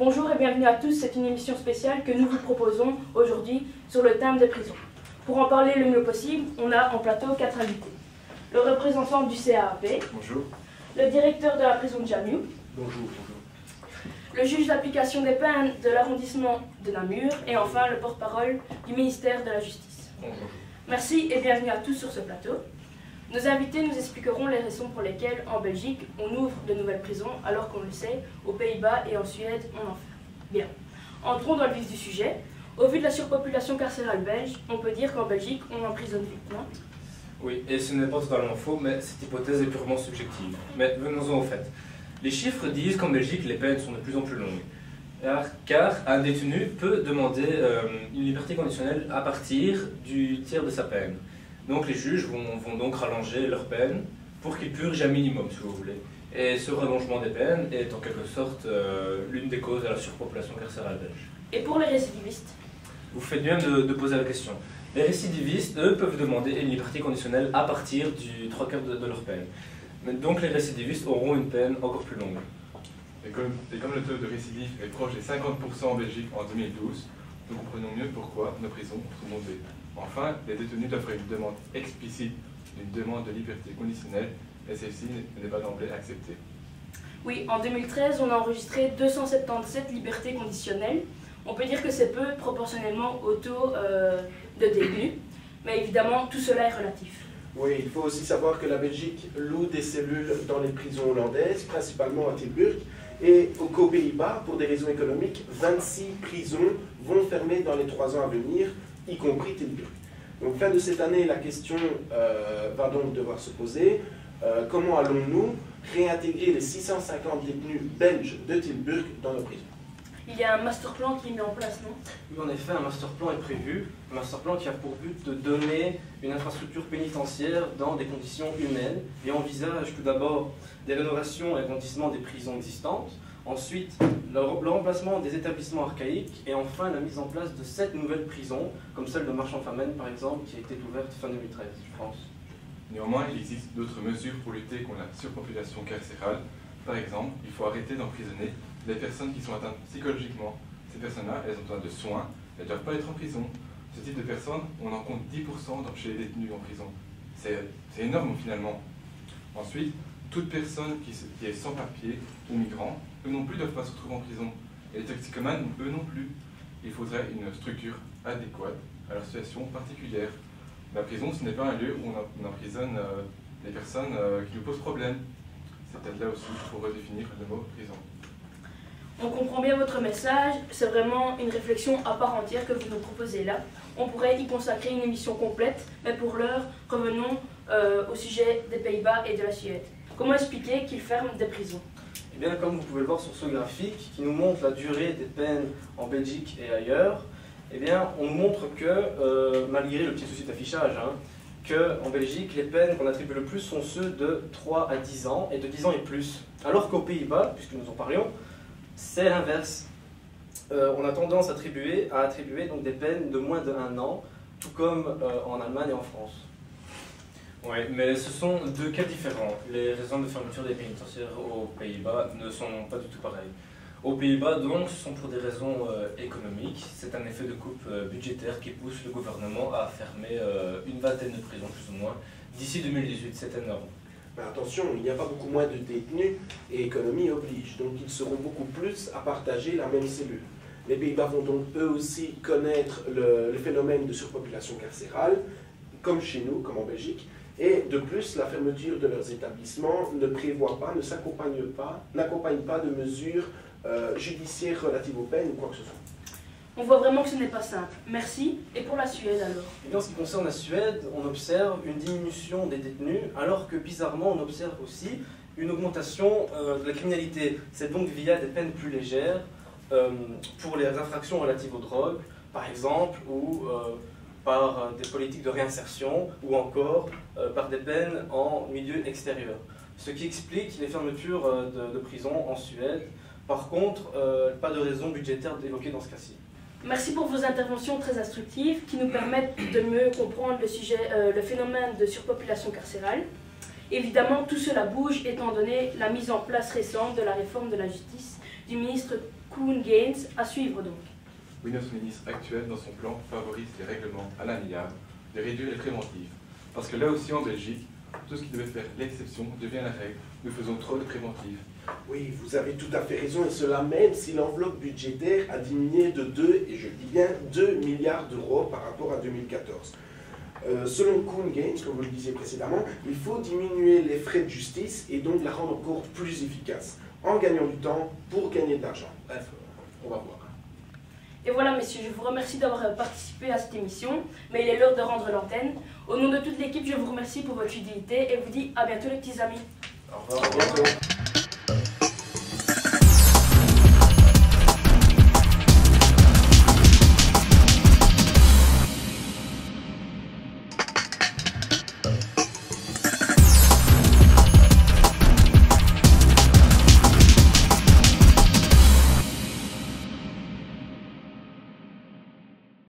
Bonjour et bienvenue à tous, c'est une émission spéciale que nous vous proposons aujourd'hui sur le thème des prisons. Pour en parler le mieux possible, on a en plateau 4 invités. Le représentant du CAAP. Bonjour. Le directeur de la prison de Jammu. Bonjour. Le juge d'application des peines de l'arrondissement de Namur et enfin le porte-parole du ministère de la Justice. Bonjour. Merci et bienvenue à tous sur ce plateau. Nos invités nous expliqueront les raisons pour lesquelles en Belgique on ouvre de nouvelles prisons alors qu'on le sait, aux Pays-Bas et en Suède on en ferme. Bien, entrons dans le vif du sujet. Au vu de la surpopulation carcérale belge, on peut dire qu'en Belgique on emprisonne vite, non? Oui, et ce n'est pas totalement faux, mais cette hypothèse est purement subjective. Mais venons-en au fait. Les chiffres disent qu'en Belgique, les peines sont de plus en plus longues. Car un détenu peut demander une liberté conditionnelle à partir du tiers de sa peine. Donc les juges vont donc rallonger leur peine pour qu'ils purgent un minimum, si vous voulez. Et ce rallongement des peines est en quelque sorte l'une des causes de la surpopulation carcérale belge. Et pour les récidivistes? Vous faites bien de poser la question. Les récidivistes, eux, peuvent demander une liberté conditionnelle à partir du 3/4 de leur peine. Mais donc les récidivistes auront une peine encore plus longue. Et comme le taux de récidive est proche des 50% en Belgique en 2012, nous comprenons mieux pourquoi nos prisons sont montées. Enfin, les détenus doivent faire une demande explicite d'une demande de liberté conditionnelle, et celle-ci n'est pas d'emblée acceptée. Oui, en 2013, on a enregistré 277 libertés conditionnelles. On peut dire que c'est peu proportionnellement au taux de détenus, mais évidemment, tout cela est relatif. Oui, il faut aussi savoir que la Belgique loue des cellules dans les prisons hollandaises, principalement à Tilburg, et qu'aux Pays-Bas, pour des raisons économiques, 26 prisons vont fermer dans les 3 ans à venir, y compris Tilburg. Donc, fin de cette année, la question va donc devoir se poser. Comment allons-nous réintégrer les 650 détenus belges de Tilburg dans nos prisons? Il y a un master plan qui est mis en place, non? Oui, en effet, un master plan est prévu. Un master plan qui a pour but de donner une infrastructure pénitentiaire dans des conditions humaines et envisage tout d'abord des rénovations et agrandissements des prisons existantes, ensuite le remplacement des établissements archaïques et enfin la mise en place de 7 nouvelles prisons, comme celle de Marchand-Famenne par exemple, qui a été ouverte fin 2013, je pense. Néanmoins, il existe d'autres mesures pour lutter contre la surpopulation carcérale. Par exemple, il faut arrêter d'emprisonner les personnes qui sont atteintes psychologiquement. Ces personnes-là, elles ont besoin de soins, elles ne doivent pas être en prison. Ce type de personnes, on en compte 10% chez les détenus en prison. C'est énorme finalement. Ensuite, toute personne qui est sans papier ou migrant, eux non plus ne doivent pas se retrouver en prison. Et les toxicomanes, eux non plus. Il faudrait une structure adéquate à leur situation particulière. La prison, ce n'est pas un lieu où on emprisonne des personnes qui nous posent problème. C'est peut-être là aussi qu'il faut redéfinir le mot prison. On comprend bien votre message, c'est vraiment une réflexion à part entière que vous nous proposez là. On pourrait y consacrer une émission complète, mais pour l'heure, revenons au sujet des Pays-Bas et de la Suède. Comment expliquer qu'ils ferment des prisons? Eh bien, comme vous pouvez le voir sur ce graphique, qui nous montre la durée des peines en Belgique et ailleurs, eh bien, on montre que, malgré le petit souci d'affichage, qu'en Belgique, les peines qu'on attribue le plus sont ceux de 3 à 10 ans et de 10 ans et plus. Alors qu'aux Pays-Bas, puisque nous en parlions, c'est l'inverse. On a tendance à attribuer donc des peines de moins de 1 an, tout comme en Allemagne et en France. Oui, mais ce sont deux cas différents. Les raisons de fermeture des pénitentiaires aux Pays-Bas ne sont pas du tout pareilles. Aux Pays-Bas, donc, ce sont pour des raisons économiques. C'est un effet de coupe budgétaire qui pousse le gouvernement à fermer une vingtaine de prisons, plus ou moins, d'ici 2018. C'est énorme. Mais attention, il n'y a pas beaucoup moins de détenus et économie oblige, donc ils seront beaucoup plus à partager la même cellule. Les Pays-Bas vont donc eux aussi connaître le phénomène de surpopulation carcérale, comme chez nous, comme en Belgique, et de plus, la fermeture de leurs établissements ne prévoit pas, n'accompagne pas de mesures judiciaires relatives aux peines ou quoi que ce soit. On voit vraiment que ce n'est pas simple. Merci. Et pour la Suède alors? Et en ce qui concerne la Suède, on observe une diminution des détenus, alors que bizarrement, on observe aussi une augmentation de la criminalité. C'est donc via des peines plus légères pour les infractions relatives aux drogues, par exemple, ou par des politiques de réinsertion, ou encore par des peines en milieu extérieur. Ce qui explique les fermetures de prisons en Suède. Par contre, pas de raison budgétaire d'évoquer dans ce cas-ci. Merci pour vos interventions très instructives qui nous permettent de mieux comprendre le phénomène de surpopulation carcérale. Évidemment, tout cela bouge étant donné la mise en place récente de la réforme de la justice du ministre Kuhn Gaines à suivre donc. Oui, notre ministre actuel, dans son plan, favorise les règlements à l'amiable, de réduire les préventifs. Parce que là aussi, en Belgique, tout ce qui devait faire l'exception devient la règle. Nous faisons trop de préventifs. Oui, vous avez tout à fait raison, et cela même si l'enveloppe budgétaire a diminué de 2, et je dis bien 2 milliards d'euros par rapport à 2014. Selon Kuhn Gaines, comme vous le disiez précédemment, il faut diminuer les frais de justice et donc la rendre encore plus efficace, en gagnant du temps pour gagner de l'argent. Bref, on va voir. Et voilà messieurs, je vous remercie d'avoir participé à cette émission, mais il est l'heure de rendre l'antenne. Au nom de toute l'équipe, je vous remercie pour votre fidélité et vous dis à bientôt les petits amis. Au revoir. À bientôt.